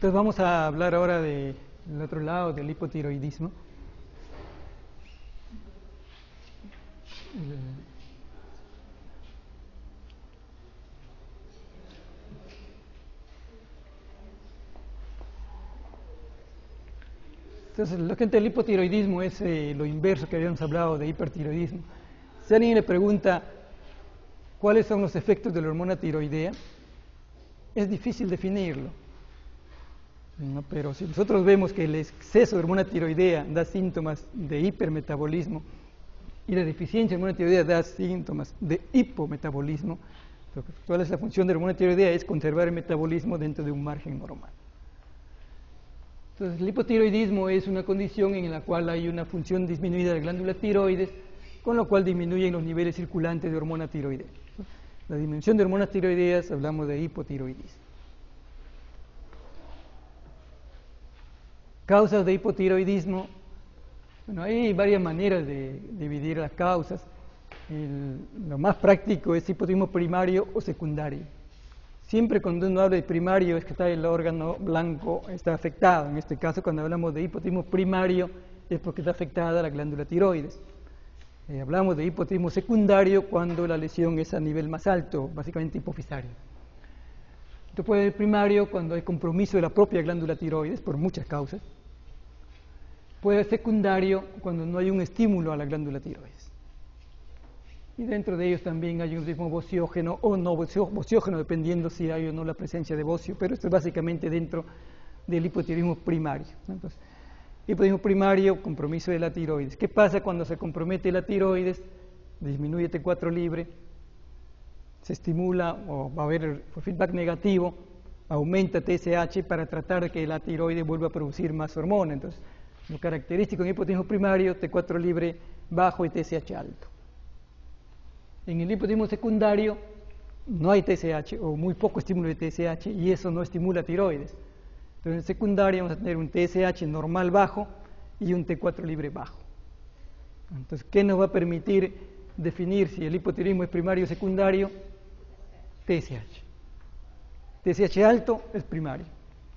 Entonces vamos a hablar ahora del otro lado, del hipotiroidismo. Entonces, lo que el hipotiroidismo es lo inverso que habíamos hablado de hipertiroidismo. Si alguien le pregunta cuáles son los efectos de la hormona tiroidea, es difícil definirlo, ¿no? Pero si nosotros vemos que el exceso de hormona tiroidea da síntomas de hipermetabolismo y la deficiencia de hormona tiroidea da síntomas de hipometabolismo, entonces, ¿cuál es la función de la hormona tiroidea? Es conservar el metabolismo dentro de un margen normal. Entonces, el hipotiroidismo es una condición en la cual hay una función disminuida de la glándula tiroides, con lo cual disminuyen los niveles circulantes de hormona tiroidea. La disminución de hormonas tiroideas, hablamos de hipotiroidismo. Causas de hipotiroidismo. Bueno, hay varias maneras de dividir las causas. Lo más práctico es hipotiroidismo primario o secundario. Siempre cuando uno habla de primario es que está el órgano blanco, está afectado. En este caso, cuando hablamos de hipotiroidismo primario es porque está afectada la glándula tiroides. Hablamos de hipotiroidismo secundario cuando la lesión es a nivel más alto, básicamente hipofisario. Esto puede ser primario cuando hay compromiso de la propia glándula tiroides por muchas causas. Puede ser secundario cuando no hay un estímulo a la glándula tiroides. Y dentro de ellos también hay un hipotiroidismo bociógeno o no bociógeno, dependiendo si hay o no la presencia de bocio, pero esto es básicamente dentro del hipotiroidismo primario, ¿no? Entonces, hipotiroidismo primario, compromiso de la tiroides. ¿Qué pasa cuando se compromete la tiroides? Disminuye T4 libre, se estimula o va a haber feedback negativo, aumenta TSH para tratar de que la tiroides vuelva a producir más hormona. Entonces, lo característico en hipotiroidismo primario, T4 libre bajo y TSH alto. En el hipotiroidismo secundario no hay TSH o muy poco estímulo de TSH y eso no estimula tiroides. Entonces, en secundaria vamos a tener un TSH normal bajo y un T4 libre bajo. Entonces, ¿qué nos va a permitir definir si el hipotiroidismo es primario o secundario? TSH. TSH alto es primario.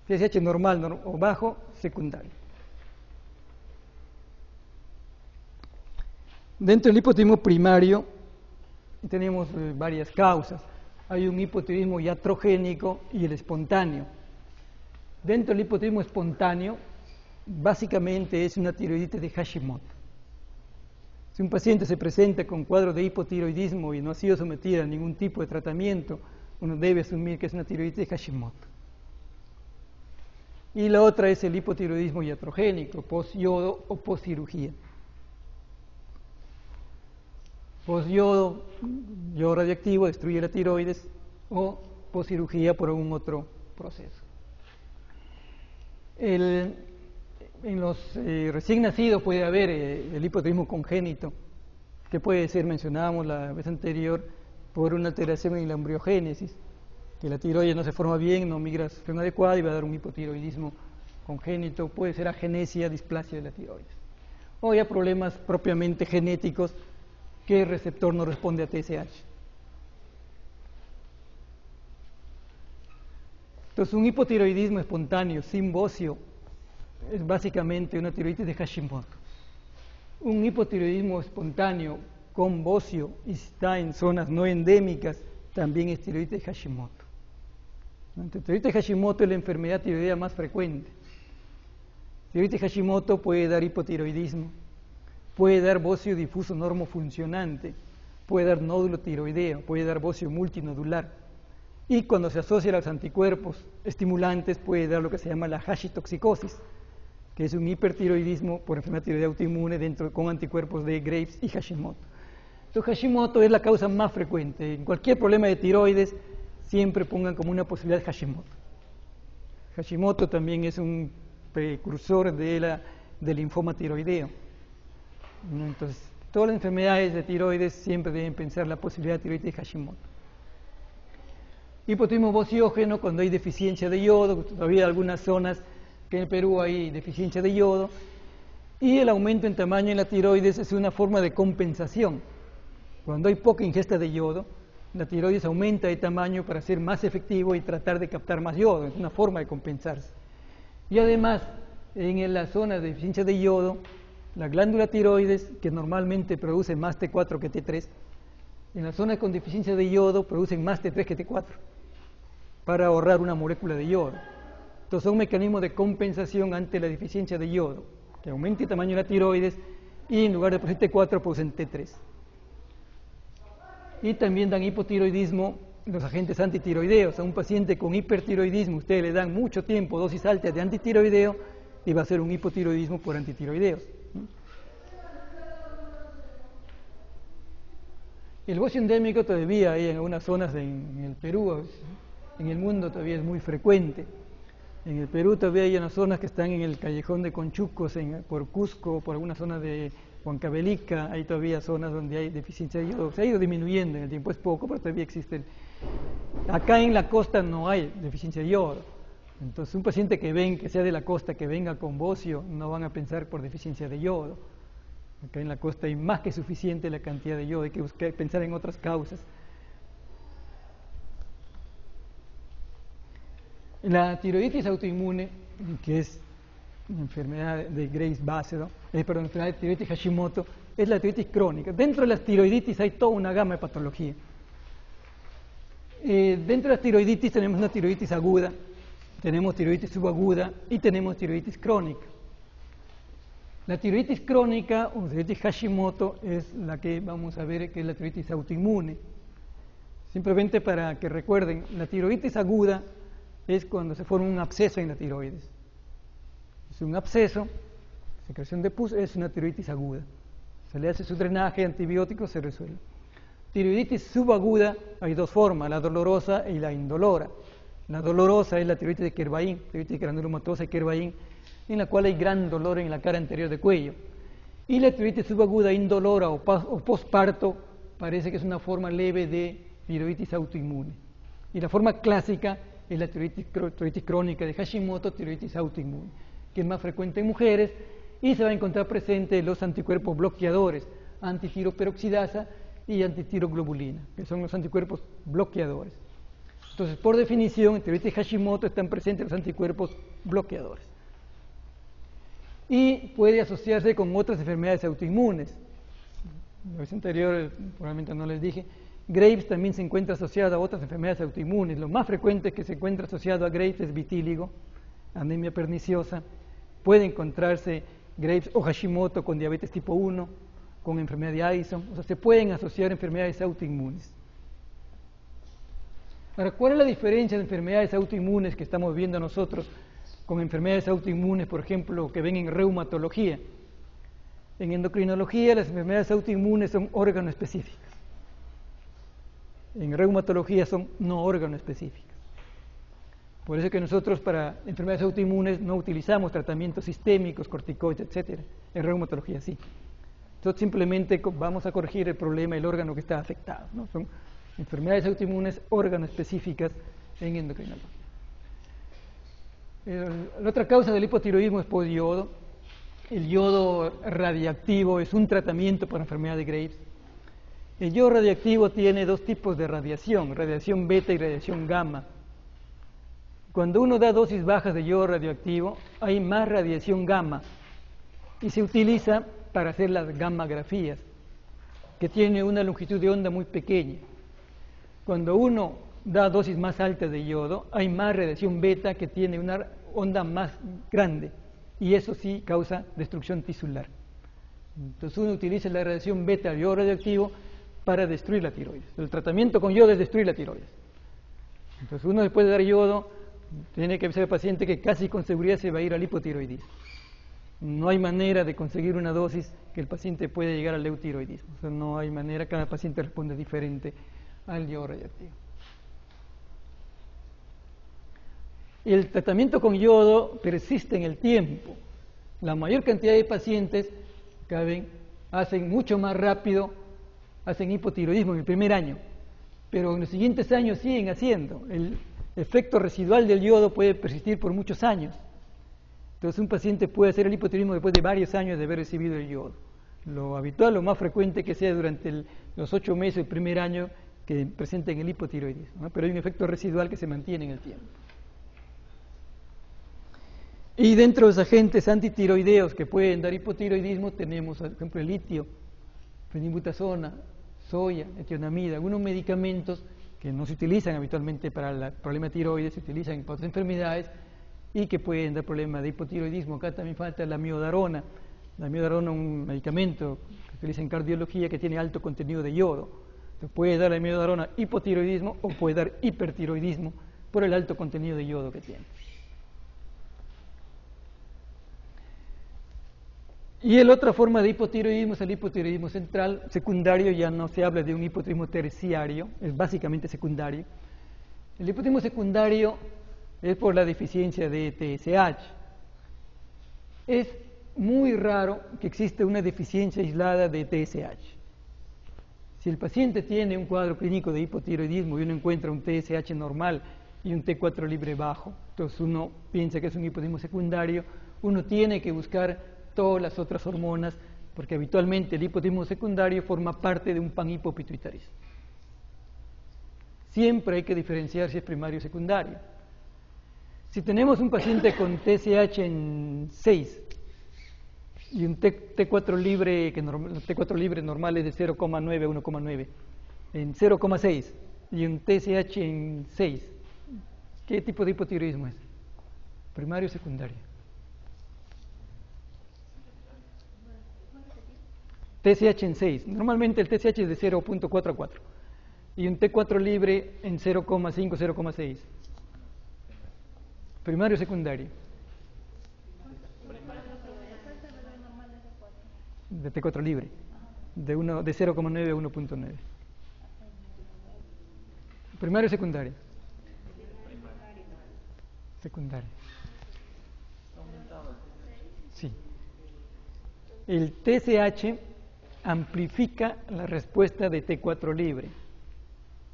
TSH normal o bajo, secundario. Dentro del hipotiroidismo primario tenemos varias causas. Hay un hipotiroidismo iatrogénico y el espontáneo. Dentro del hipotiroidismo espontáneo, básicamente es una tiroiditis de Hashimoto. Si un paciente se presenta con cuadro de hipotiroidismo y no ha sido sometido a ningún tipo de tratamiento, uno debe asumir que es una tiroiditis de Hashimoto. Y la otra es el hipotiroidismo iatrogénico, post-yodo o post-cirugía. Post-yodo, yodo radioactivo, destruye la tiroides, o post-cirugía por algún otro proceso. En los recién nacidos puede haber el hipotiroidismo congénito, que puede ser, mencionábamos la vez anterior, por una alteración en la embriogénesis, que la tiroides no se forma bien, no migra a su forma adecuada y va a dar un hipotiroidismo congénito. Puede ser agenesia, displasia de la tiroides. O ya problemas propiamente genéticos, que el receptor no responde a TSH. Entonces, un hipotiroidismo espontáneo sin bocio es básicamente una tiroiditis de Hashimoto. Un hipotiroidismo espontáneo con bocio y está en zonas no endémicas también es tiroiditis de Hashimoto. Entonces, tiroiditis de Hashimoto es la enfermedad tiroidea más frecuente. Tiroiditis de Hashimoto puede dar hipotiroidismo, puede dar bocio difuso normofuncionante, puede dar nódulo tiroideo, puede dar bocio multinodular. Y cuando se asocia a los anticuerpos estimulantes puede dar lo que se llama la hashitoxicosis, que es un hipertiroidismo por enfermedad tiroidea autoinmune con anticuerpos de Graves y Hashimoto. Entonces, Hashimoto es la causa más frecuente. En cualquier problema de tiroides siempre pongan como una posibilidad de Hashimoto. Hashimoto también es un precursor del linfoma tiroideo. Entonces, todas las enfermedades de tiroides siempre deben pensar la posibilidad de tiroides de Hashimoto. Hipotiroidismo bociógeno cuando hay deficiencia de yodo, todavía hay algunas zonas que en el Perú hay deficiencia de yodo, y el aumento en tamaño en la tiroides es una forma de compensación. Cuando hay poca ingesta de yodo, la tiroides aumenta de tamaño para ser más efectivo y tratar de captar más yodo, es una forma de compensarse. Y además, en la zona de deficiencia de yodo, la glándula tiroides, que normalmente produce más T4 que T3, en las zonas con deficiencia de yodo producen más T3 que T4 para ahorrar una molécula de yodo. Entonces son mecanismos de compensación ante la deficiencia de yodo, que aumenta el tamaño de la tiroides y en lugar de producir T4 producen T3. Y también dan hipotiroidismo los agentes antitiroideos. A un paciente con hipertiroidismo ustedes le dan mucho tiempo dosis altas de antitiroideo y va a ser un hipotiroidismo por antitiroideos. El bocio endémico todavía hay en algunas zonas en el Perú, en el mundo todavía es muy frecuente. En el Perú todavía hay unas zonas que están en el callejón de Conchucos, por Cusco, por algunas zonas de Huancavelica, hay todavía zonas donde hay deficiencia de yodo. Se ha ido disminuyendo en el tiempo, es poco, pero todavía existen. Acá en la costa no hay deficiencia de yodo. Entonces un paciente que sea de la costa, que venga con bocio, no van a pensar por deficiencia de yodo. Acá en la costa hay más que suficiente la cantidad de yodo, hay que pensar en otras causas. La tiroiditis autoinmune, que es una enfermedad de Graves-Basedow, enfermedad de tiroiditis Hashimoto, es la tiroiditis crónica. Dentro de las tiroiditis hay toda una gama de patología. Dentro de las tiroiditis tenemos una tiroiditis aguda, tenemos tiroiditis subaguda y tenemos tiroiditis crónica. La tiroiditis crónica o tiroiditis Hashimoto es la que vamos a ver, que es la tiroiditis autoinmune. Simplemente para que recuerden, la tiroiditis aguda es cuando se forma un absceso en la tiroides. Es un absceso, secreción de pus, es una tiroiditis aguda. Se le hace su drenaje, antibiótico, se resuelve. Tiroiditis subaguda hay dos formas, la dolorosa y la indolora. La dolorosa es la tiroiditis de Kervain, tiroiditis granulomatosa de Kervain, en la cual hay gran dolor en la cara anterior del cuello. Y la tiroiditis subaguda indolora o posparto parece que es una forma leve de tiroiditis autoinmune. Y la forma clásica es la tiroiditis crónica de Hashimoto, tiroiditis autoinmune, que es más frecuente en mujeres y se va a encontrar presente los anticuerpos bloqueadores, antitiroperoxidasa y antitiroglobulina, que son los anticuerpos bloqueadores. Entonces, por definición, en tiroiditis Hashimoto están presentes los anticuerpos bloqueadores. Y puede asociarse con otras enfermedades autoinmunes. La vez anterior, probablemente no les dije, Graves también se encuentra asociado a otras enfermedades autoinmunes. Lo más frecuente que se encuentra asociado a Graves es vitíligo, anemia perniciosa. Puede encontrarse Graves o Hashimoto con diabetes tipo 1, con enfermedad de Addison. O sea, se pueden asociar enfermedades autoinmunes. Ahora, ¿cuál es la diferencia de enfermedades autoinmunes que estamos viendo nosotros con enfermedades autoinmunes, por ejemplo, que ven en reumatología? En endocrinología, las enfermedades autoinmunes son órgano específicas. En reumatología son no órgano específicas. Por eso es que nosotros para enfermedades autoinmunes no utilizamos tratamientos sistémicos, corticoides, etc. En reumatología sí. Entonces simplemente vamos a corregir el problema del órgano que está afectado, ¿no? Son enfermedades autoinmunes órgano específicas en endocrinología. La otra causa del hipotiroidismo es por yodo. El yodo radiactivo es un tratamiento para enfermedad de Graves. El yodo radiactivo tiene dos tipos de radiación beta y radiación gamma. Cuando uno da dosis bajas de yodo radioactivo, hay más radiación gamma y se utiliza para hacer las gammagrafías, que tiene una longitud de onda muy pequeña. Cuando uno da dosis más altas de yodo, hay más radiación beta que tiene una onda más grande y eso sí causa destrucción tisular. Entonces uno utiliza la radiación beta del yodo radioactivo para destruir la tiroides. El tratamiento con yodo es destruir la tiroides. Entonces uno después de dar yodo tiene que ser el paciente que casi con seguridad se va a ir al hipotiroidismo. No hay manera de conseguir una dosis que el paciente pueda llegar al eutiroidismo. O sea, no hay manera, cada paciente responde diferente al yodo radioactivo. El tratamiento con yodo persiste en el tiempo. La mayor cantidad de pacientes hacen mucho más rápido, hacen hipotiroidismo en el primer año, pero en los siguientes años siguen haciendo. El efecto residual del yodo puede persistir por muchos años. Entonces un paciente puede hacer el hipotiroidismo después de varios años de haber recibido el yodo. Lo habitual, lo más frecuente que sea durante los 8 meses del primer año que presenten el hipotiroidismo, ¿no? Pero hay un efecto residual que se mantiene en el tiempo. Y dentro de los agentes antitiroideos que pueden dar hipotiroidismo tenemos, por ejemplo, el litio, fenilbutazona, soya, etionamida, algunos medicamentos que no se utilizan habitualmente para el problema de tiroides, se utilizan para otras enfermedades y que pueden dar problemas de hipotiroidismo. Acá también falta la amiodarona. La amiodarona es un medicamento que se utiliza en cardiología que tiene alto contenido de yodo. Entonces puede dar la amiodarona hipotiroidismo o puede dar hipertiroidismo por el alto contenido de yodo que tiene. Y la otra forma de hipotiroidismo es el hipotiroidismo central. Secundario, ya no se habla de un hipotiroidismo terciario, es básicamente secundario. El hipotiroidismo secundario es por la deficiencia de TSH. Es muy raro que exista una deficiencia aislada de TSH. Si el paciente tiene un cuadro clínico de hipotiroidismo y uno encuentra un TSH normal y un T4 libre bajo, entonces uno piensa que es un hipotiroidismo secundario, uno tiene que buscar todas las otras hormonas, porque habitualmente el hipotiroidismo secundario forma parte de un panhipopituitarismo. Siempre hay que diferenciar si es primario o secundario. Si tenemos un paciente con TSH en 6 y un T4 libre, que T4 libre normal es de 0,9 a 1,9, en 0,6 y un TSH en 6, ¿qué tipo de hipotiroidismo es? ¿Primario o secundario? TSH en 6. Normalmente el TSH es de 0.4 a 4. Y un T4 libre en 0,5, 0,6. ¿Primario o secundario? De T4 libre. De 0,9 a 1.9. ¿Primario o secundario? Secundario. Sí. El TSH amplifica la respuesta de T4 libre.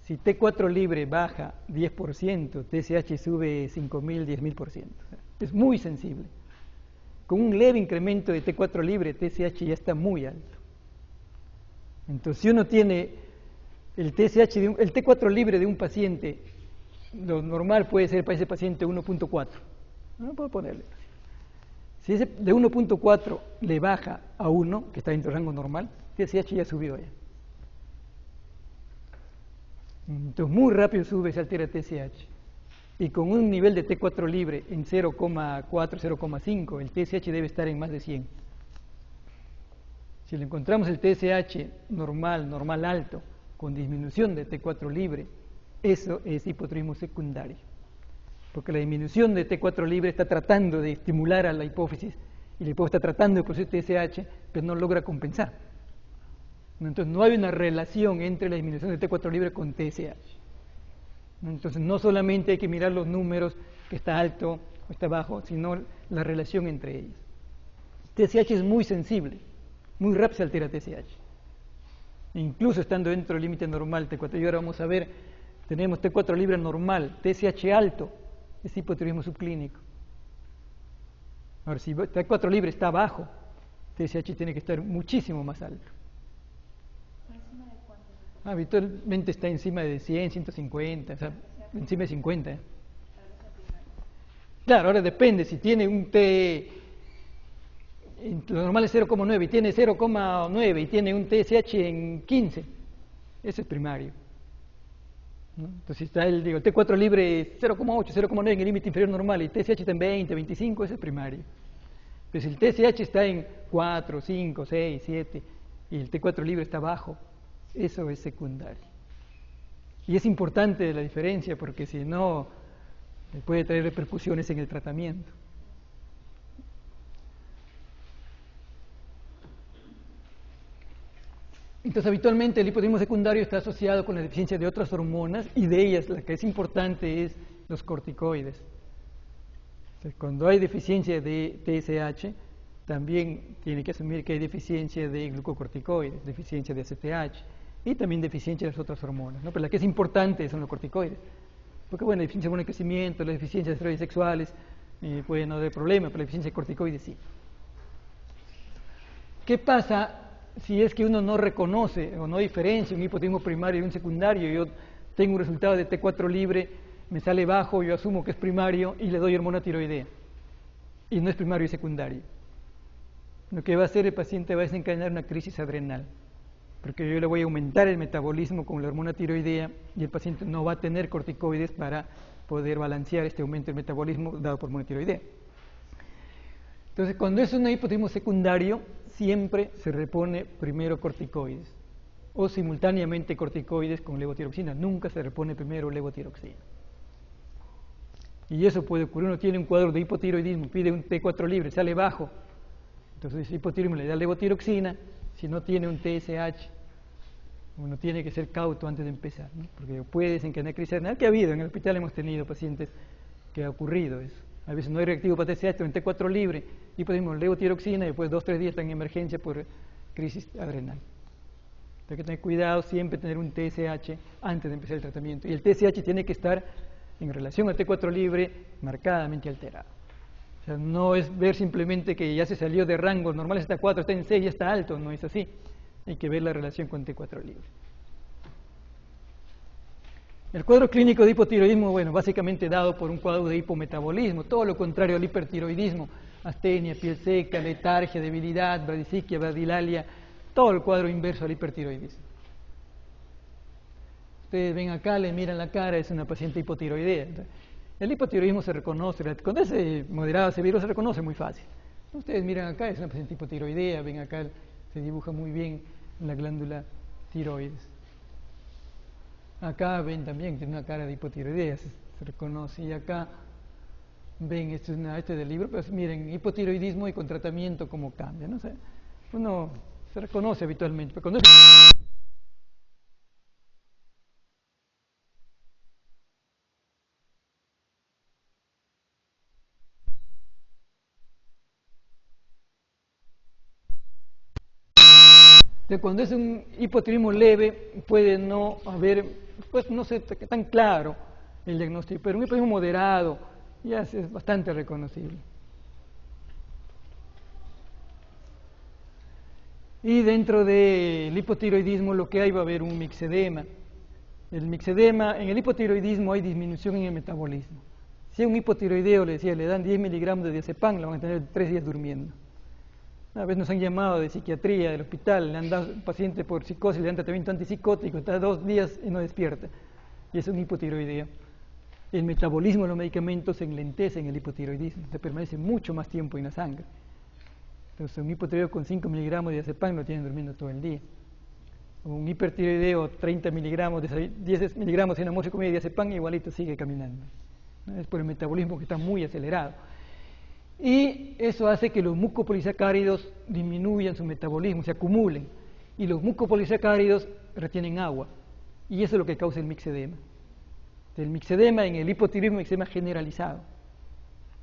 Si T4 libre baja 10%, TSH sube 5.000, 10.000%. Es muy sensible. Con un leve incremento de T4 libre, TSH ya está muy alto. Entonces, si uno tiene el TSH, el T4 libre de un paciente, lo normal puede ser para ese paciente 1.4. No puedo ponerle. Si ese de 1.4 le baja a 1, que está dentro del rango normal, TSH ya subió ya. Entonces muy rápido sube, se altera TSH. Y con un nivel de T4 libre en 0,4, 0,5, el TSH debe estar en más de 100. Si le encontramos el TSH normal alto, con disminución de T4 libre, eso es hipotiroidismo secundario. Porque la disminución de T4 libre está tratando de estimular a la hipófisis y la hipófisis está tratando de producir TSH, pero no logra compensar. Entonces no hay una relación entre la disminución de T4 libre con TSH. Entonces no solamente hay que mirar los números, que está alto o está bajo, sino la relación entre ellos. TSH es muy sensible, muy rápido se altera TSH. Incluso estando dentro del límite normal T4, y ahora vamos a ver, tenemos T4 libre normal, TSH alto, es hipotiroidismo subclínico. Ahora, si T4 libre está bajo, TSH tiene que estar muchísimo más alto. ¿Encima de cuánto? Habitualmente está encima de 100, 150, o sea, encima de 50. Claro, ahora depende, si tiene un T, lo normal es 0,9 y tiene 0,9 y tiene un TSH en 15, ese es primario. ¿No? Entonces está el T4 libre 0,8, 0,9 en el límite inferior normal y TSH está en 20, 25, ese es primario. Pero si el TSH está en 4, 5, 6, 7 y el T4 libre está bajo, eso es secundario. Y es importante la diferencia porque si no puede traer repercusiones en el tratamiento. Entonces, habitualmente el hipotiroidismo secundario está asociado con la deficiencia de otras hormonas y de ellas la que es importante es los corticoides. Entonces, cuando hay deficiencia de TSH, también tiene que asumir que hay deficiencia de glucocorticoides, deficiencia de ACTH y también deficiencia de las otras hormonas, ¿no? Pero la que es importante son los corticoides. Porque, bueno, la deficiencia de hormona de crecimiento, la deficiencia de esteroides sexuales puede no haber problema, pero la deficiencia de corticoides sí. ¿Qué pasa si es que uno no reconoce o no diferencia un hipotiroidismo primario y un secundario? Yo tengo un resultado de T4 libre, me sale bajo, yo asumo que es primario y le doy hormona tiroidea. y no es primario y secundario. Lo que va a hacer el paciente va a desencadenar una crisis adrenal, porque yo le voy a aumentar el metabolismo con la hormona tiroidea y el paciente no va a tener corticoides para poder balancear este aumento del metabolismo dado por hormona tiroidea. Entonces, cuando es un hipotiroidismo secundario, siempre se repone primero corticoides o simultáneamente corticoides con levotiroxina. Nunca se repone primero levotiroxina. Y eso puede ocurrir. Uno tiene un cuadro de hipotiroidismo, pide un T4 libre, sale bajo. Entonces, hipotiroidismo le da levotiroxina. Si no tiene un TSH, uno tiene que ser cauto antes de empezar, ¿no? Porque puede desencadenar crisis adrenal, que ha habido. En el hospital hemos tenido pacientes que ha ocurrido eso. A veces no hay reactivo para TSH, un T4 libre, hipotiroidismo, levotiroxina, y después 2-3 días están en emergencia por crisis adrenal. Hay que tener cuidado, siempre tener un TSH antes de empezar el tratamiento. Y el TSH tiene que estar en relación al T4 libre marcadamente alterado. O sea, no es ver simplemente que ya se salió de rango normal, está 4, está en 6, ya está alto, no es así. Hay que ver la relación con T4 libre. El cuadro clínico de hipotiroidismo, bueno, básicamente dado por un cuadro de hipometabolismo, todo lo contrario al hipertiroidismo, astenia, piel seca, letargia, debilidad, bradisiquia, bradilalia, todo el cuadro inverso al hipertiroidismo. Ustedes ven acá, le miran la cara, es una paciente hipotiroidea. El hipotiroidismo se reconoce, cuando es moderado, severo, se reconoce muy fácil. Ustedes miran acá, es una paciente hipotiroidea, ven acá, se dibuja muy bien la glándula tiroides. Acá ven también, tiene una cara de hipotiroidea, se reconoce. Y acá ven, este es del libro, pues miren, hipotiroidismo y con tratamiento cómo cambia, ¿no? O sea, uno se reconoce habitualmente, pero cuando cuando es un hipotiroidismo leve puede no haber, pues no ser tan claro el diagnóstico, pero un hipotiroidismo moderado ya es bastante reconocible. Y dentro del hipotiroidismo lo que hay va a haber un mixedema. El mixedema, en el hipotiroidismo hay disminución en el metabolismo. Si a un hipotiroideo le dan 10 miligramos de diazepam, lo van a tener 3 días durmiendo. Una vez nos han llamado de psiquiatría del hospital, le han dado un paciente por psicosis, le dan tratamiento antipsicótico, está 2 días y no despierta. Y es un hipotiroideo. El metabolismo de los medicamentos se enlentece en el hipotiroidismo, se permanece mucho más tiempo en la sangre. Entonces, un hipotiroideo con 5 miligramos de diazepam lo tienen durmiendo todo el día. Un hipertiroideo, 30 miligramos, 10 miligramos en amor y comida de diazepam, igualito sigue caminando. Es por el metabolismo que está muy acelerado. Y eso hace que los mucopolisacáridos disminuyan su metabolismo, se acumulen. Y los mucopolisacáridos retienen agua. Y eso es lo que causa el mixedema. El mixedema en el hipotiroidismo es mixedema generalizado.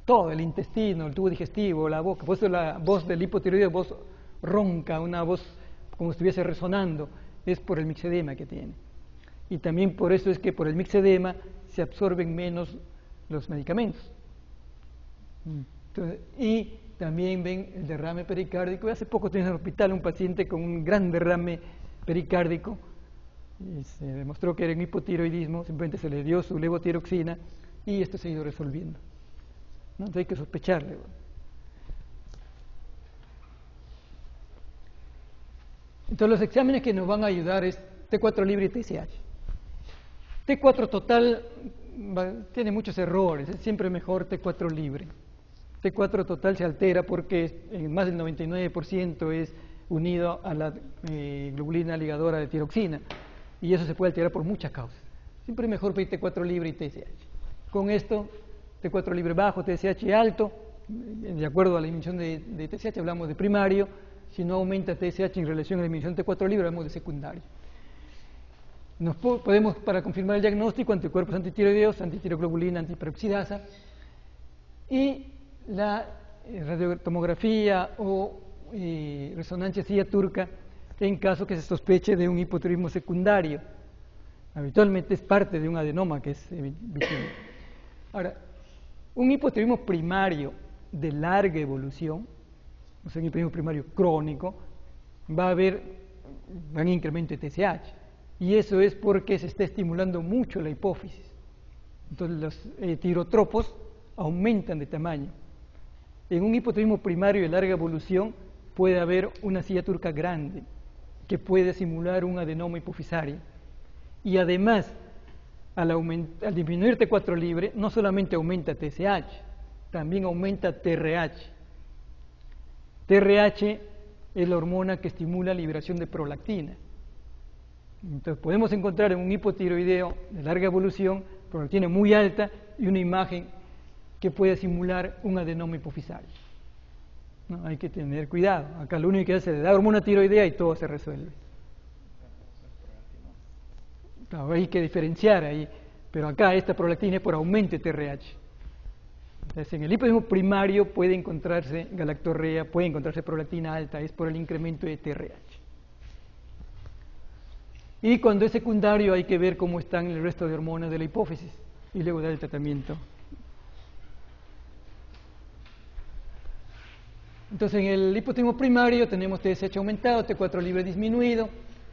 Todo, el intestino, el tubo digestivo, la boca. Por eso la voz del hipotiroideo es voz ronca, una voz como si estuviese resonando. Es por el mixedema que tiene. Y también por eso es que por el mixedema se absorben menos los medicamentos. Entonces, y también ven el derrame pericárdico. Hace poco tenía en el hospital un paciente con un gran derrame pericárdico. Y se demostró que era un hipotiroidismo, simplemente se le dio su levotiroxina y esto se ha ido resolviendo, ¿no? Entonces hay que sospecharle. Entonces los exámenes que nos van a ayudar es T4 libre y TSH. T4 total tiene muchos errores, es siempre mejor T4 libre. T4 total se altera porque en más del 99% es unido a la globulina ligadora de tiroxina. Y eso se puede alterar por muchas causas. Siempre es mejor pedir T4 libre y TSH. Con esto, T4 libre bajo, TSH alto, de acuerdo a la disminución de TSH hablamos de primario. Si no aumenta TSH en relación a la disminución de T4 libre, hablamos de secundario. Nos podemos, para confirmar el diagnóstico, anticuerpos antitiroideos, antitiroglobulina, antiperoxidasa, y la radiotomografía o resonancia silla turca en caso que se sospeche de un hipotiroidismo secundario. Habitualmente es parte de un adenoma que es visible. Ahora, un hipotiroidismo primario de larga evolución, o sea, un hipotiroidismo primario crónico, va a haber un incremento de TSH. Y eso es porque se está estimulando mucho la hipófisis. Entonces los tirotropos aumentan de tamaño. en un hipotiroidismo primario de larga evolución puede haber una silla turca grande que puede simular un adenoma hipofisario. Y además, al disminuir T4 libre, no solamente aumenta TSH, también aumenta TRH. TRH es la hormona que estimula la liberación de prolactina. Entonces podemos encontrar en un hipotiroideo de larga evolución prolactina muy alta y una imagen que puede simular un adenoma hipofisario. ¿No? Hay que tener cuidado. Acá lo único que hace es dar hormona tiroidea y todo se resuelve. Claro, hay que diferenciar ahí, pero acá esta prolactina es por aumento de TRH. Entonces, en el hipotiroidismo primario puede encontrarse galactorrea, puede encontrarse prolactina alta, es por el incremento de TRH. Y cuando es secundario hay que ver cómo están el resto de hormonas de la hipófisis y luego dar el tratamiento. Entonces en el hipotiroidismo primario tenemos TSH aumentado, T4 libre disminuido,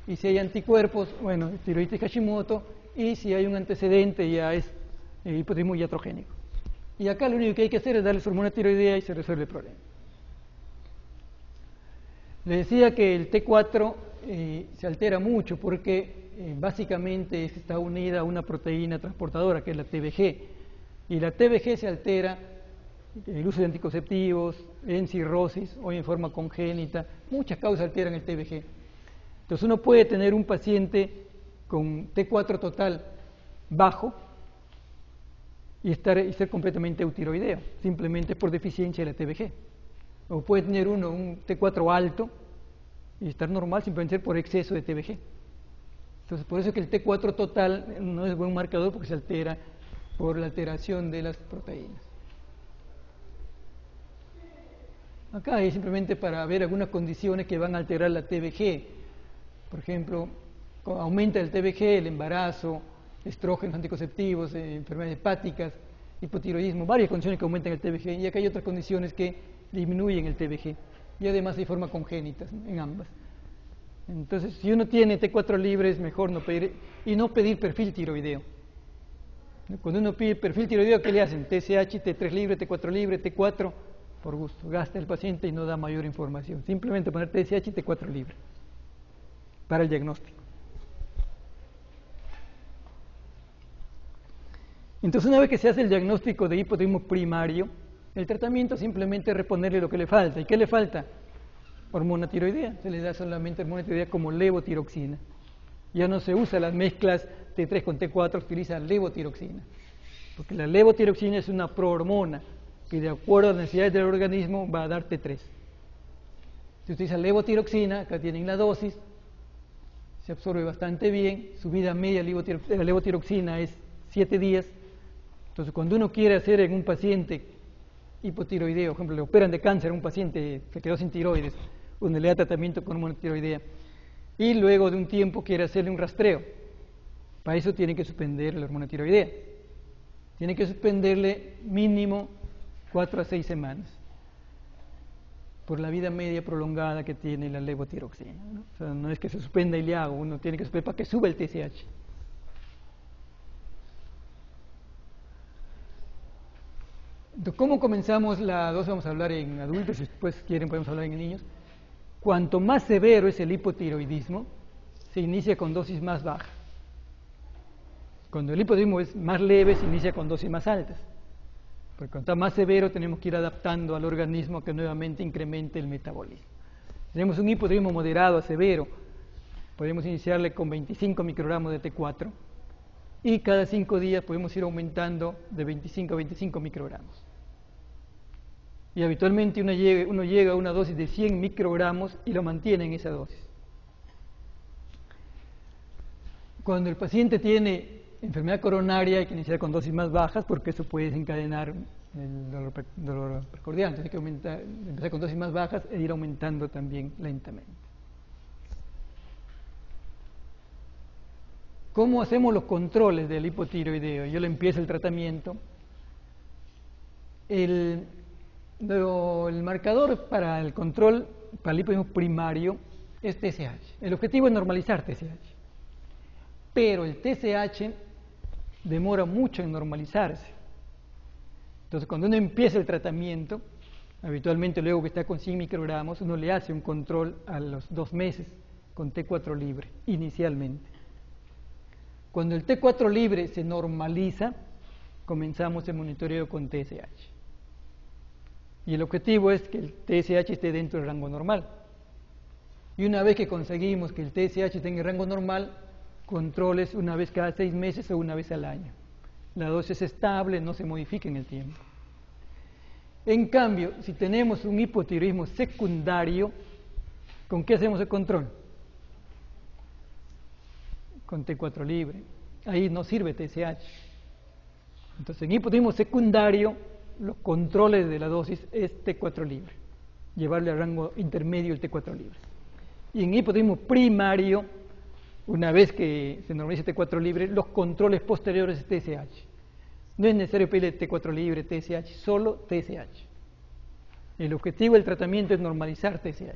y si hay anticuerpos, bueno, tiroiditis Hashimoto, y si hay un antecedente ya es hipotiroidismo iatrogénico. Y acá lo único que hay que hacer es darles hormona tiroidea y se resuelve el problema. Les decía que el T4 se altera mucho porque básicamente está unida a una proteína transportadora que es la TBG, y la TBG se altera el uso de anticonceptivos, en cirrosis o en forma congénita, muchas causas alteran el TBG. Entonces uno puede tener un paciente con T4 total bajo y ser completamente eutiroideo, simplemente por deficiencia de la TBG. O puede tener uno un T4 alto y estar normal simplemente por exceso de TBG. Entonces por eso es que el T4 total no es buen marcador porque se altera por la alteración de las proteínas. Acá es simplemente para ver algunas condiciones que van a alterar la TBG. Por ejemplo, aumenta el TBG, el embarazo, estrógenos anticonceptivos, enfermedades hepáticas, hipotiroidismo, varias condiciones que aumentan el TBG, y acá hay otras condiciones que disminuyen el TBG, y además hay forma congénitas, ¿no?, en ambas. Entonces, si uno tiene T4 libre, es mejor no pedir, y no pedir perfil tiroideo. Cuando uno pide perfil tiroideo, ¿qué le hacen? TSH, T3 libre, T4 libre, T4, por gusto, gasta el paciente y no da mayor información. Simplemente poner TSH y T4 libre para el diagnóstico. Entonces, una vez que se hace el diagnóstico de hipotiroidismo primario, el tratamiento simplemente es reponerle lo que le falta. ¿Y qué le falta? Hormona tiroidea. Se le da solamente hormona tiroidea como levotiroxina. Ya no se usa las mezclas T3 con T4, se utiliza levotiroxina. Porque la levotiroxina es una prohormona que de acuerdo a las necesidades del organismo va a dar T3. Se utiliza levotiroxina, acá tienen la dosis, se absorbe bastante bien, su vida media de la levotiroxina es 7 días. Entonces, cuando uno quiere hacer en un paciente hipotiroideo, por ejemplo, le operan de cáncer a un paciente que quedó sin tiroides, uno le da tratamiento con hormona tiroidea, y luego de un tiempo quiere hacerle un rastreo, para eso tiene que suspender la hormona tiroidea. Tiene que suspenderle mínimo 4 a 6 semanas, por la vida media prolongada que tiene la levotiroxina, ¿no? O sea, no es que se suspenda y le hago, uno tiene que suspender para que suba el TSH. Entonces, ¿cómo comenzamos la dosis? Vamos a hablar en adultos, si después quieren podemos hablar en niños. Cuanto más severo es el hipotiroidismo, se inicia con dosis más bajas. Cuando el hipotiroidismo es más leve, se inicia con dosis más altas. Porque cuando está más severo, tenemos que ir adaptando al organismo a que nuevamente incremente el metabolismo. Tenemos un hipotiroidismo moderado a severo, podemos iniciarle con 25 microgramos de T4 y cada 5 días podemos ir aumentando de 25 a 25 microgramos. Y habitualmente uno llega a una dosis de 100 microgramos y lo mantiene en esa dosis. Cuando el paciente tiene enfermedad coronaria hay que iniciar con dosis más bajas porque eso puede desencadenar el dolor precordial. Entonces hay que empezar con dosis más bajas e ir aumentando también lentamente. ¿Cómo hacemos los controles del hipotiroideo? Yo le empiezo el tratamiento. El marcador para el control, para el hipotiroidismo primario, es TSH. El objetivo es normalizar TSH. Pero el TSH demora mucho en normalizarse. Entonces, cuando uno empieza el tratamiento, Habitualmente luego que está con 100 microgramos uno le hace un control a los 2 meses con T4 libre, inicialmente. Cuando el T4 libre se normaliza, comenzamos el monitoreo con TSH. Y el objetivo es que el TSH esté dentro del rango normal. Y una vez que conseguimos que el TSH tenga el rango normal, controles una vez cada 6 meses o una vez al año. La dosis es estable, no se modifica en el tiempo. En cambio, si tenemos un hipotiroidismo secundario, ¿con qué hacemos el control? Con T4 libre. Ahí no sirve TSH. Entonces, en hipotiroidismo secundario, los controles de la dosis es T4 libre, llevarle al rango intermedio el T4 libre. Y en hipotiroidismo primario, una vez que se normaliza T4 libre, los controles posteriores es TSH. No es necesario pedirle T4 libre, TSH, solo TSH. El objetivo del tratamiento es normalizar TSH.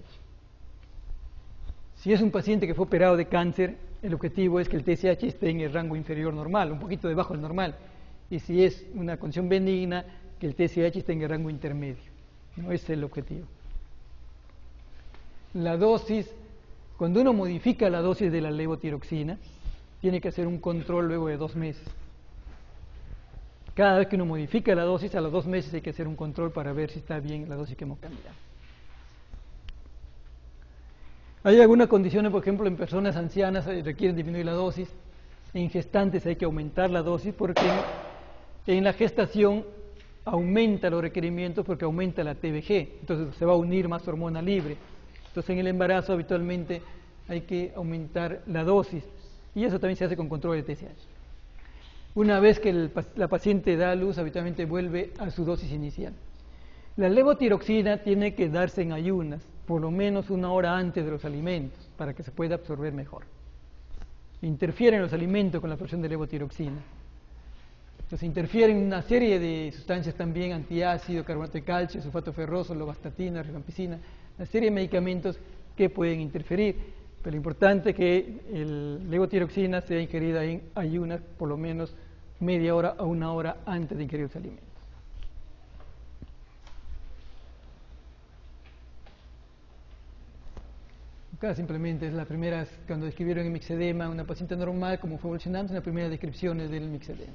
Si es un paciente que fue operado de cáncer, el objetivo es que el TSH esté en el rango inferior normal, un poquito debajo del normal. Y si es una condición benigna, que el TSH esté en el rango intermedio. ¿No? Ese es el objetivo. La dosis, cuando uno modifica la dosis de la levotiroxina, tiene que hacer un control luego de 2 meses. Cada vez que uno modifica la dosis, a los 2 meses hay que hacer un control para ver si está bien la dosis que hemos cambiado. Hay algunas condiciones, por ejemplo, en personas ancianas requieren disminuir la dosis. En gestantes hay que aumentar la dosis porque en la gestación aumenta los requerimientos porque aumenta la TBG, entonces se va a unir más hormona libre. Entonces en el embarazo habitualmente hay que aumentar la dosis y eso también se hace con control de TSH. Una vez que la paciente da a luz, habitualmente vuelve a su dosis inicial. La levotiroxina tiene que darse en ayunas, por lo menos 1 hora antes de los alimentos, para que se pueda absorber mejor. Interfieren los alimentos con la absorción de levotiroxina. Entonces interfieren una serie de sustancias también, antiácido, carbonato de calcio, sulfato ferroso, lovastatina, rifampicina, una serie de medicamentos que pueden interferir. Pero lo importante es que la levotiroxina sea ingerida en ayunas por lo menos media hora a 1 hora antes de ingerir los alimentos. Acá simplemente es la primera, cuando describieron el mixedema, una paciente normal, como fue evolucionando, una primera descripción del mixedema.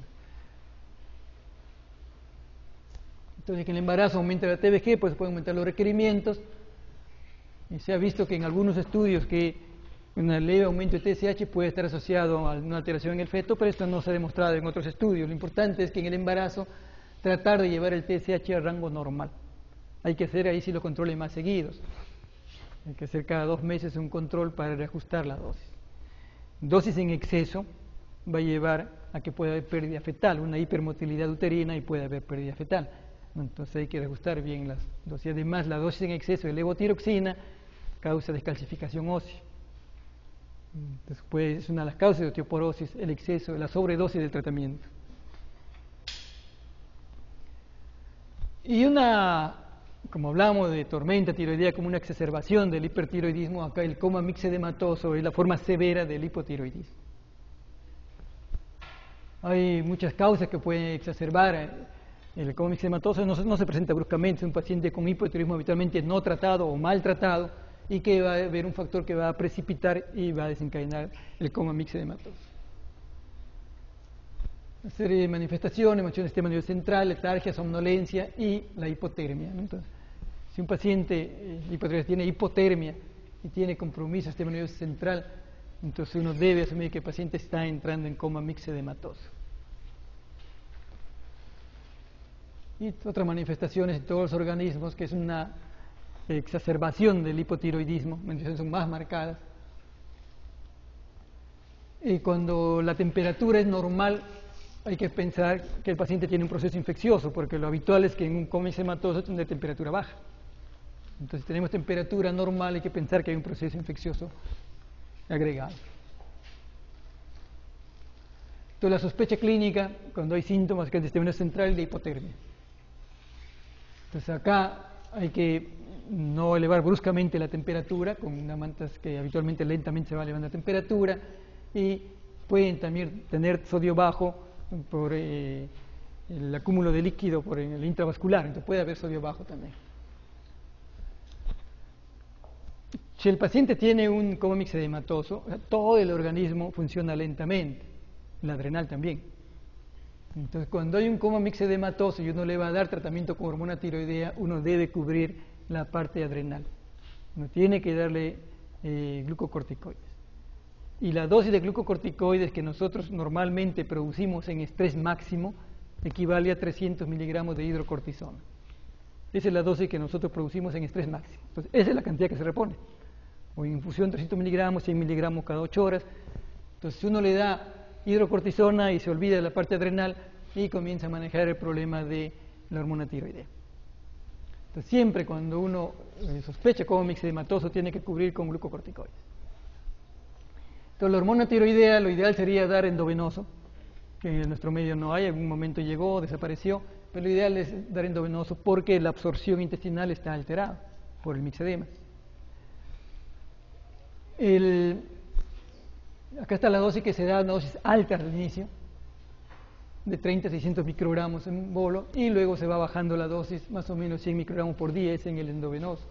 Entonces, que en el embarazo aumenta la TBG, pues se pueden aumentar los requerimientos. Y se ha visto que en algunos estudios que un leve aumento de TSH puede estar asociado a una alteración en el feto, pero esto no se ha demostrado en otros estudios. Lo importante es que en el embarazo tratar de llevar el TSH al rango normal. Hay que hacer ahí sí los controles más seguidos. Hay que hacer cada 2 meses un control para reajustar la dosis. Dosis en exceso va a llevar a que pueda haber pérdida fetal, una hipermotilidad uterina y puede haber pérdida fetal. Entonces hay que reajustar bien las dosis. Además, la dosis en exceso de levotiroxina causa descalcificación ósea. Entonces, es una de las causas de osteoporosis, el exceso, la sobredosis del tratamiento. Y como hablamos de tormenta tiroidea como una exacerbación del hipertiroidismo, acá el coma mixedematoso es la forma severa del hipotiroidismo. Hay muchas causas que pueden exacerbar el coma mixedematoso, no se presenta bruscamente, es un paciente con hipotiroidismo habitualmente no tratado o maltratado y que va a haber un factor que va a precipitar y va a desencadenar el coma mixedematoso. Una serie de manifestaciones, emociones del sistema nervioso central, letargia, somnolencia y la hipotermia. Entonces, si un paciente tiene hipotermia y tiene compromiso del sistema nervioso central, entonces uno debe asumir que el paciente está entrando en coma mixedematoso. Y otras manifestaciones en todos los organismos, que es una exacerbación del hipotiroidismo, manifestaciones son más marcadas. Y cuando la temperatura es normal, hay que pensar que el paciente tiene un proceso infeccioso, porque lo habitual es que en un coma mixedematoso tenga temperatura baja. Entonces, si tenemos temperatura normal, hay que pensar que hay un proceso infeccioso agregado. Entonces, la sospecha clínica, cuando hay síntomas que es del sistema nervioso central, y de hipotermia. Entonces, acá hay que no elevar bruscamente la temperatura, con una manta que habitualmente lentamente se va elevando la temperatura, y pueden también tener sodio bajo por el acúmulo de líquido por el intravascular, entonces puede haber sodio bajo también. Si el paciente tiene un coma mixedematoso, todo el organismo funciona lentamente, el adrenal también. Entonces, cuando hay un coma mixedematoso y uno le va a dar tratamiento con hormona tiroidea, uno debe cubrir la parte adrenal. Uno tiene que darle glucocorticoides. Y la dosis de glucocorticoides que nosotros normalmente producimos en estrés máximo equivale a 300 miligramos de hidrocortisona. Esa es la dosis que nosotros producimos en estrés máximo. Entonces, esa es la cantidad que se repone. O en infusión 300 miligramos, 100 miligramos cada 8 horas. Entonces, si uno le da hidrocortisona y se olvida de la parte adrenal y comienza a manejar el problema de la hormona tiroidea. Entonces, siempre cuando uno sospecha coma mixedematoso tiene que cubrir con glucocorticoides. Entonces, la hormona tiroidea lo ideal sería dar endovenoso, que en nuestro medio no hay, en algún momento llegó, desapareció, pero lo ideal es dar endovenoso porque la absorción intestinal está alterada por el mixedema. Acá está la dosis que se da, una dosis alta al inicio, de 30 a 600 microgramos en un bolo, y luego se va bajando la dosis, más o menos 100 microgramos por día, es en el endovenoso.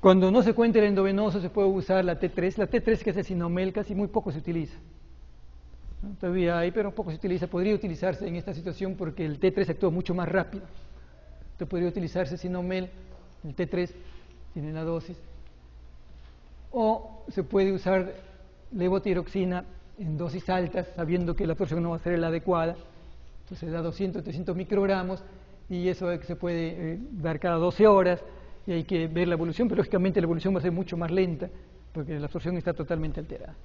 Cuando no se cuenta el endovenoso se puede usar la T3, que es el Sinomel, casi muy poco se utiliza. ¿No? Todavía hay, pero poco se utiliza. Podría utilizarse en esta situación porque el T3 actúa mucho más rápido. Entonces podría utilizarse Sinomel, el T3 tiene la dosis. O se puede usar levotiroxina en dosis altas, sabiendo que la absorción no va a ser la adecuada. Entonces se da 200, 300 microgramos y eso se puede dar cada 12 horas y hay que ver la evolución, pero lógicamente la evolución va a ser mucho más lenta porque la absorción está totalmente alterada.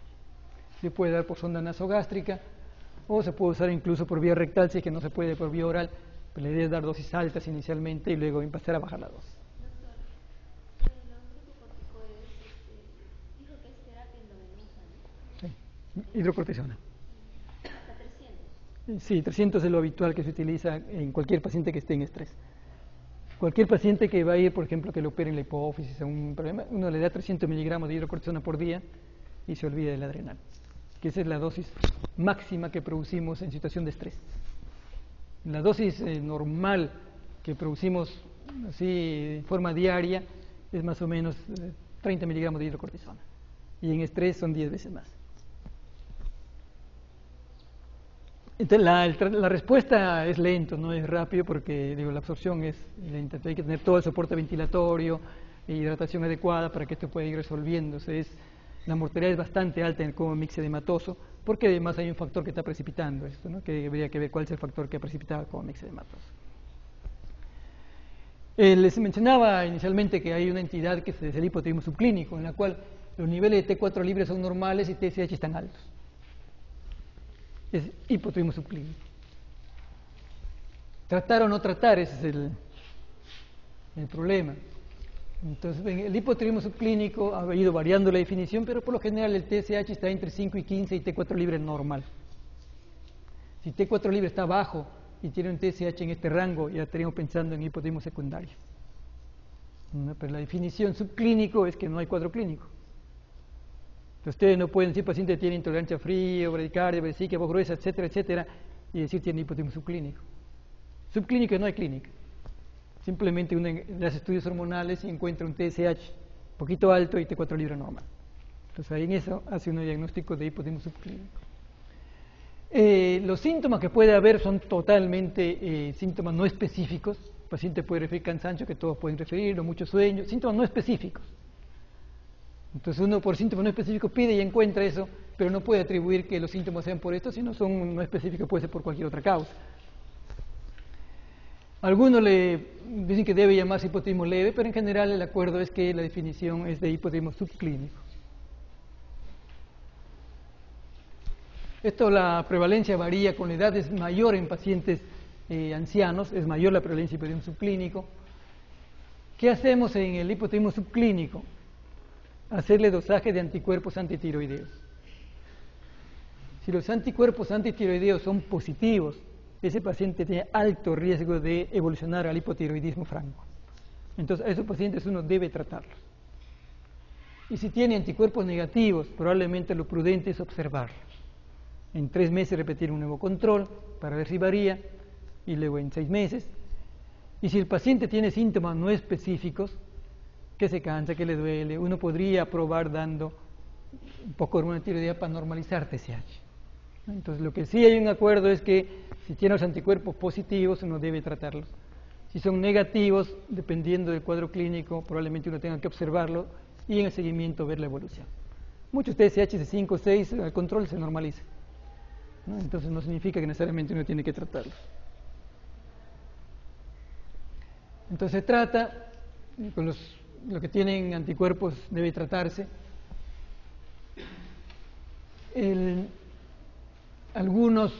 Se puede dar por sonda nasogástrica o se puede usar incluso por vía rectal si es que no se puede por vía oral, pero la idea es dar dosis altas inicialmente y luego empezar a bajar la dosis. Hidrocortisona. Hasta 300. Sí, 300 es lo habitual que se utiliza en cualquier paciente que esté en estrés. Cualquier paciente que va a ir, por ejemplo, que le operen la hipófisis o un problema, uno le da 300 miligramos de hidrocortisona por día y se olvida del adrenal, que esa es la dosis máxima que producimos en situación de estrés. La dosis normal que producimos así de forma diaria es más o menos 30 miligramos de hidrocortisona y en estrés son 10 veces más. Entonces, la respuesta es lento, no es rápido porque la absorción es lenta. Hay que tener todo el soporte ventilatorio e hidratación adecuada para que esto pueda ir resolviéndose. La mortalidad es bastante alta en el coma mixedematoso porque además hay un factor que está precipitando esto, ¿no? Que habría que ver cuál es el factor que ha precipitado el coma mixedematoso. Les mencionaba inicialmente que hay una entidad que es el hipotiroidismo subclínico, en la cual los niveles de T4 libres son normales y TSH están altos. Es hipotiroidismo subclínico. Tratar o no tratar, ese es el problema. Entonces, el hipotiroidismo subclínico ha ido variando la definición, pero por lo general el TSH está entre 5 y 15 y T4 libre normal. Si T4 libre está bajo y tiene un TSH en este rango, ya estaríamos pensando en hipotiroidismo secundario. Pero la definición subclínico es que no hay cuadro clínico. Ustedes no pueden decir el paciente tiene intolerancia a frío, bradicardia, vesícula, voz gruesa, etcétera, etcétera, y decir tiene hipotiroidismo subclínico. Subclínico no hay clínica. Simplemente uno le hace estudios hormonales y encuentra un TSH un poquito alto y T4 libre normal. Entonces ahí en eso hace un diagnóstico de hipotiroidismo subclínico. Los síntomas que puede haber son totalmente síntomas no específicos. El paciente puede referir cansancio, que todos pueden referir, o mucho sueño, síntomas no específicos. Entonces uno por síntomas no específicos pide y encuentra eso, pero no puede atribuir que los síntomas sean por esto, sino son no específicos, puede ser por cualquier otra causa. Algunos le dicen que debe llamarse hipotiroidismo leve, pero en general el acuerdo es que la definición es de hipotiroidismo subclínico. Esto, la prevalencia varía con la edad, es mayor en pacientes ancianos, es mayor la prevalencia de hipotiroidismo subclínico. ¿Qué hacemos en el hipotiroidismo subclínico? Hacerle dosaje de anticuerpos antitiroideos. Si los anticuerpos antitiroideos son positivos, ese paciente tiene alto riesgo de evolucionar al hipotiroidismo franco. Entonces a esos pacientes uno debe tratarlos. Y si tiene anticuerpos negativos, probablemente lo prudente es observarlos. En 3 meses repetir un nuevo control para ver si varía, y luego en 6 meses. Y si el paciente tiene síntomas no específicos, ¿qué que se cansa, que le duele, uno podría probar dando un poco de hormona tiroidea para normalizar TSH. Entonces, lo que sí hay un acuerdo es que si tiene los anticuerpos positivos, uno debe tratarlos. Si son negativos, dependiendo del cuadro clínico, probablemente uno tenga que observarlo y en el seguimiento ver la evolución. Muchos TSH de 5 o 6, al control se normaliza, ¿no? Entonces, no significa que necesariamente uno tiene que tratarlos. Entonces, se trata, con los que tienen anticuerpos debe tratarse. Algunos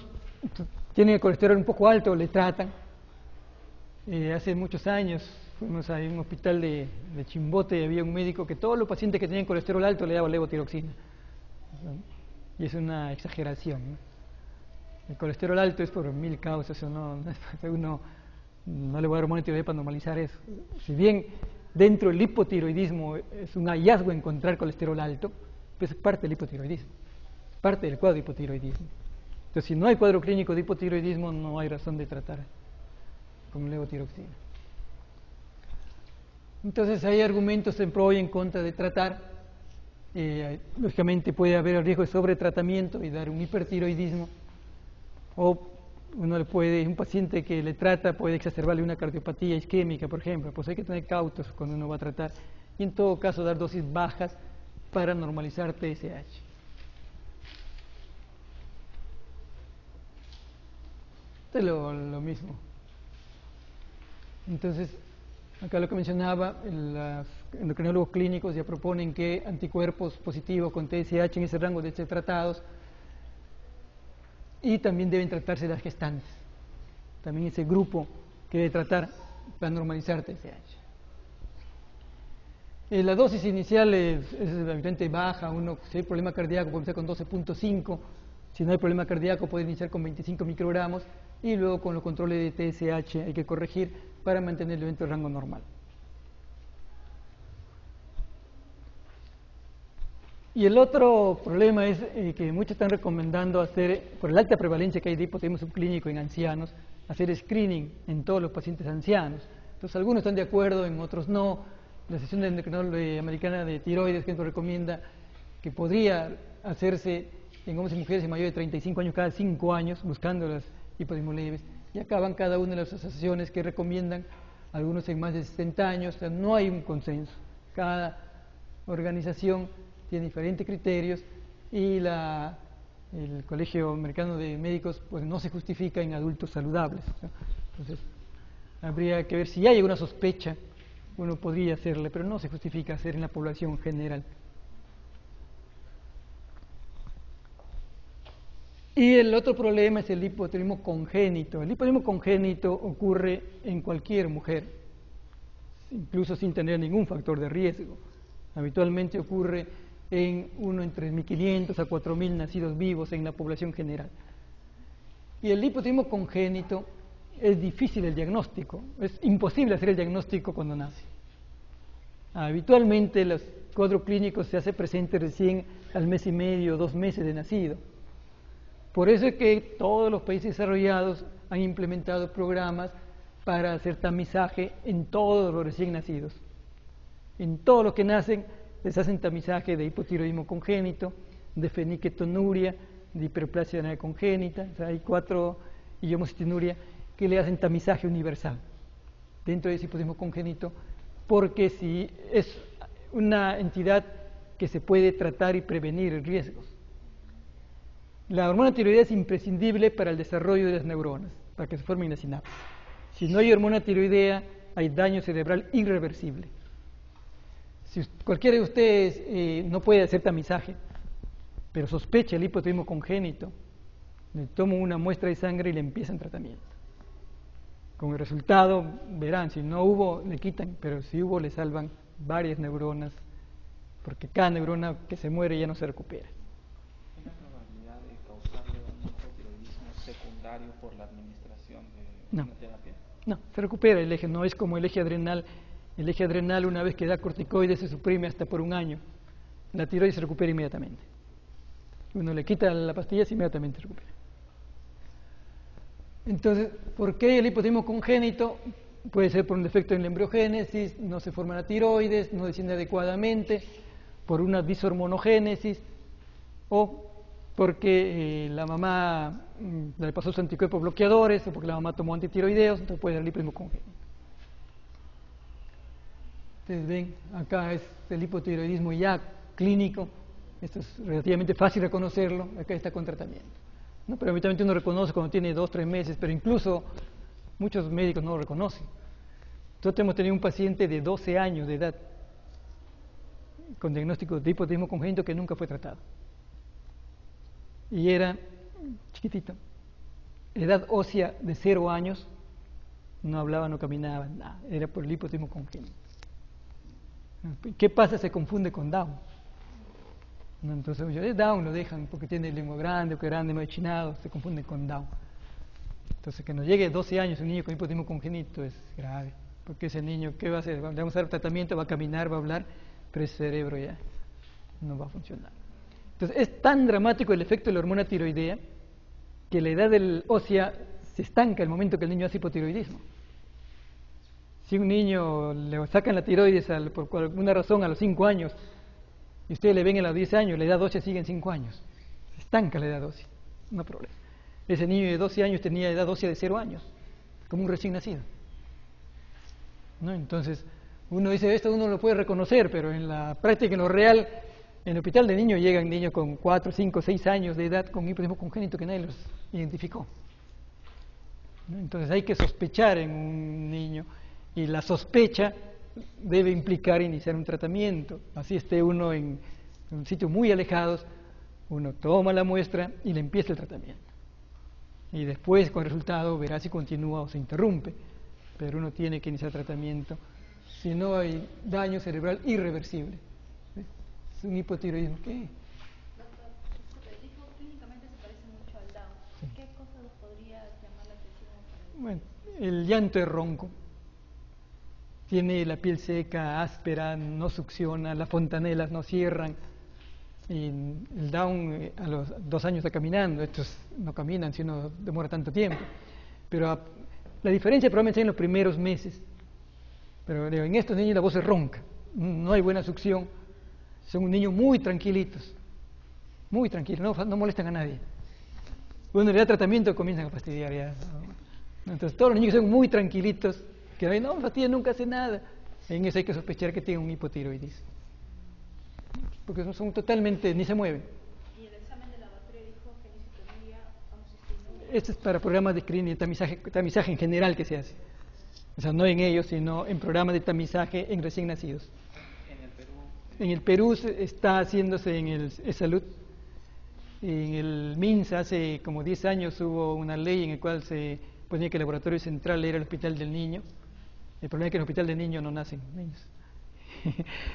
tienen el colesterol un poco alto, le tratan. Hace muchos años fuimos a un hospital de Chimbote y había un médico que todos los pacientes que tenían colesterol alto le daba levotiroxina. Y es una exageración, ¿no? El colesterol alto es por 1000 causas, uno no le va a dar hormona tiroidea para normalizar eso. Si bien dentro del hipotiroidismo es un hallazgo encontrar colesterol alto, pues es parte del hipotiroidismo, parte del cuadro de hipotiroidismo. Entonces, si no hay cuadro clínico de hipotiroidismo, no hay razón de tratar con levotiroxina. Entonces, hay argumentos en pro y en contra de tratar. Lógicamente puede haber el riesgo de sobretratamiento y dar un hipertiroidismo, o un paciente que le trata puede exacerbarle una cardiopatía isquémica, por ejemplo. Pues hay que tener cautos cuando uno va a tratar, y en todo caso dar dosis bajas para normalizar TSH. Esto es lo mismo. Entonces, acá lo que mencionaba, los endocrinólogos clínicos ya proponen que anticuerpos positivos con TSH en ese rango deben ser tratados, y también deben tratarse las gestantes. También ese grupo que debe tratar para normalizar TSH. La dosis inicial es habitualmente baja. Si hay problema cardíaco puede empezar con 12.5. Si no hay problema cardíaco puede iniciar con 25 microgramos, y luego con los controles de TSH hay que corregir para mantenerlo dentro del rango normal. Y el otro problema es que muchos están recomendando hacer, por la alta prevalencia que hay de hipotiroidismo subclínico en ancianos, hacer screening en todos los pacientes ancianos. Entonces, algunos están de acuerdo, en otros no. La Asociación de Endocrinología Americana de Tiroides, que nos recomienda que podría hacerse en hombres y mujeres mayores de 35 años cada 5 años, buscando las hipotiroidismo leves. Y acá van cada una de las asociaciones que recomiendan, algunos en más de 60 años. O sea, no hay un consenso. Cada organización tiene diferentes criterios, y el Colegio Americano de Médicos pues no se justifica en adultos saludables. Entonces, habría que ver si hay alguna sospecha, uno podría hacerle, pero no se justifica hacer en la población general. Y el otro problema es el hipotiroidismo congénito. El hipotiroidismo congénito ocurre en cualquier mujer, incluso sin tener ningún factor de riesgo. Habitualmente ocurre en uno entre 3.500 a 4.000 nacidos vivos en la población general. Y el hipotiroidismo congénito es difícil el diagnóstico, es imposible hacer el diagnóstico cuando nace. Habitualmente los cuadros clínicos se hace presente recién al mes y medio, 2 meses de nacido. Por eso es que todos los países desarrollados han implementado programas para hacer tamizaje en todos los recién nacidos. En todos los que nacen les hacen tamizaje de hipotiroidismo congénito, de feniquetonuria, de hiperplasia adrenal congénita. O sea, hay 4, y homocitonuria, que le hacen tamizaje universal dentro de ese hipotiroidismo congénito, porque si es una entidad que se puede tratar y prevenir riesgos. La hormona tiroidea es imprescindible para el desarrollo de las neuronas, para que se formen las sinapsis. Si no hay hormona tiroidea, hay daño cerebral irreversible. Si cualquiera de ustedes no puede hacer tamizaje, pero sospecha el hipotiroidismo congénito, le toman una muestra de sangre y le empiezan tratamiento. Con el resultado, verán, si no hubo, le quitan, pero si hubo, le salvan varias neuronas, porque cada neurona que se muere ya no se recupera. ¿Hay la probabilidad de causarle un hipotiroidismo secundario por la administración de una terapia? No, se recupera el eje, no es como el eje adrenal. El eje adrenal, una vez que da corticoides, se suprime hasta por 1 año. La tiroides se recupera inmediatamente. Uno le quita la pastilla y inmediatamente se recupera. Entonces, ¿por qué el hipotiroidismo congénito? puede ser por un defecto en la embriogénesis, no se forma la tiroides, no desciende adecuadamente, por una dishormonogénesis, o porque la mamá le pasó sus anticuerpos bloqueadores, o porque la mamá tomó antitiroideos, entonces puede dar hipotiroidismo congénito. Ustedes ven, acá es el hipotiroidismo ya clínico, esto es relativamente fácil reconocerlo, acá está con tratamiento. ¿No? Pero habitualmente uno reconoce cuando tiene 2 o 3 meses, pero incluso muchos médicos no lo reconocen. Nosotros hemos tenido un paciente de 12 años de edad con diagnóstico de hipotiroidismo congénito que nunca fue tratado. Y era chiquitito, edad ósea de 0 años, no hablaba, no caminaba, nada, era por el hipotiroidismo congénito. ¿Qué pasa? Se confunde con Down. Entonces, es Down, lo dejan porque tiene lengua grande, boca grande, más chinado, se confunde con Down. Entonces, que nos llegue 12 años un niño con hipotiroidismo congénito es grave, porque ese niño, ¿qué va a hacer? Le vamos a dar tratamiento, va a caminar, va a hablar, pero ese cerebro ya no va a funcionar. Entonces, es tan dramático el efecto de la hormona tiroidea que la edad del ósea se estanca el momento que el niño hace hipotiroidismo. Si un niño le sacan la tiroides por alguna razón a los 5 años y ustedes le ven a los 10 años, la edad ósea sigue en 5 años. Se estanca la edad ósea, no hay problema. Ese niño de 12 años tenía edad ósea de 0 años, como un recién nacido. ¿No? Entonces, uno dice, esto uno lo puede reconocer, pero en la práctica, en lo real, en el hospital de niños llegan niños con 4, 5, 6 años de edad con hipotiroidismo congénito que nadie los identificó. ¿No? Entonces hay que sospechar en un niño y la sospecha debe implicar iniciar un tratamiento. Así esté uno en un sitio muy alejados, uno toma la muestra y le empieza el tratamiento. Y después, con el resultado, verá si continúa o se interrumpe. Pero uno tiene que iniciar tratamiento, si no hay daño cerebral irreversible. Es un hipotiroidismo. ¿Qué? Doctor, dijo clínicamente se parece mucho al Down. Sí. ¿Qué cosas podría llamar la atención? Bueno, el llanto es ronco. Tiene la piel seca, áspera, no succiona, las fontanelas no cierran. Y el Down a los 2 años está caminando, estos no caminan si uno demora tanto tiempo. Pero la diferencia probablemente es en los primeros meses. Pero en estos niños la voz es ronca, no hay buena succión, son niños muy tranquilitos, no molestan a nadie. Cuando le da tratamiento comienzan a fastidiar ya. Entonces todos los niños son muy tranquilitos, que no, fastidia, nunca hace nada. En eso hay que sospechar que tienen un hipotiroidismo. Porque son totalmente, ni se mueven. ¿Y el examen de laboratorio dijo fenicitonía, amoxicilina? Este es para programas de screening y tamizaje en general que se hace. O sea, no en ellos, sino en programas de tamizaje en recién nacidos. En el Perú. En el Perú está haciéndose en el Salud. En el MINSA hace como 10 años hubo una ley en la cual se ponía que el laboratorio central era el hospital del niño. El problema es que en el hospital del niño no nacen niños. ¿El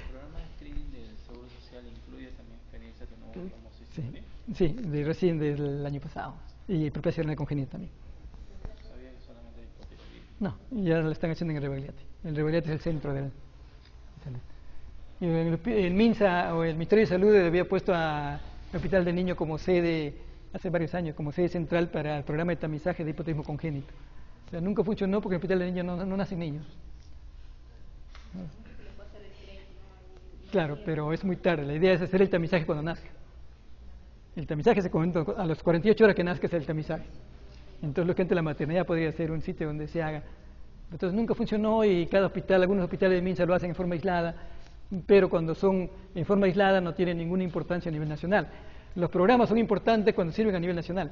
programa de screening del Seguro Social incluye también fenilcetonúrica y amoxicilina? Sí, recién del año pasado. Y hiperplasia renal congénita también. Sabía que solamente hay hipotiroidismo. No, ya lo están haciendo en el Rebagliati. El Rebagliati es el centro de salud. Y el MINSA o el Ministerio de Salud había puesto al Hospital del Niño como sede, hace varios años, como sede central para el programa de tamizaje de hipotiroidismo congénito. O sea, nunca funcionó porque en el Hospital del Niño no nacen niños. Claro, pero es muy tarde. La idea es hacer el tamizaje cuando nazca. El tamizaje se comenta a las 48 horas que nazca es el tamizaje. Entonces, lógicamente, la maternidad podría ser un sitio donde se haga. Entonces, nunca funcionó y cada hospital, algunos hospitales de MINSA lo hacen en forma aislada, pero cuando son en forma aislada no tienen ninguna importancia a nivel nacional. Los programas son importantes cuando sirven a nivel nacional.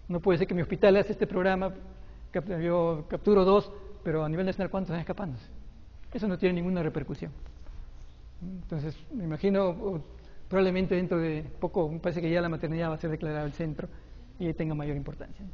No puede ser que mi hospital hace este programa, yo capturo 2, pero a nivel nacional, ¿cuántos están escapándose? Eso no tiene ninguna repercusión. Entonces, me imagino, probablemente dentro de poco, me parece que ya la maternidad va a ser declarada el centro y tenga mayor importancia.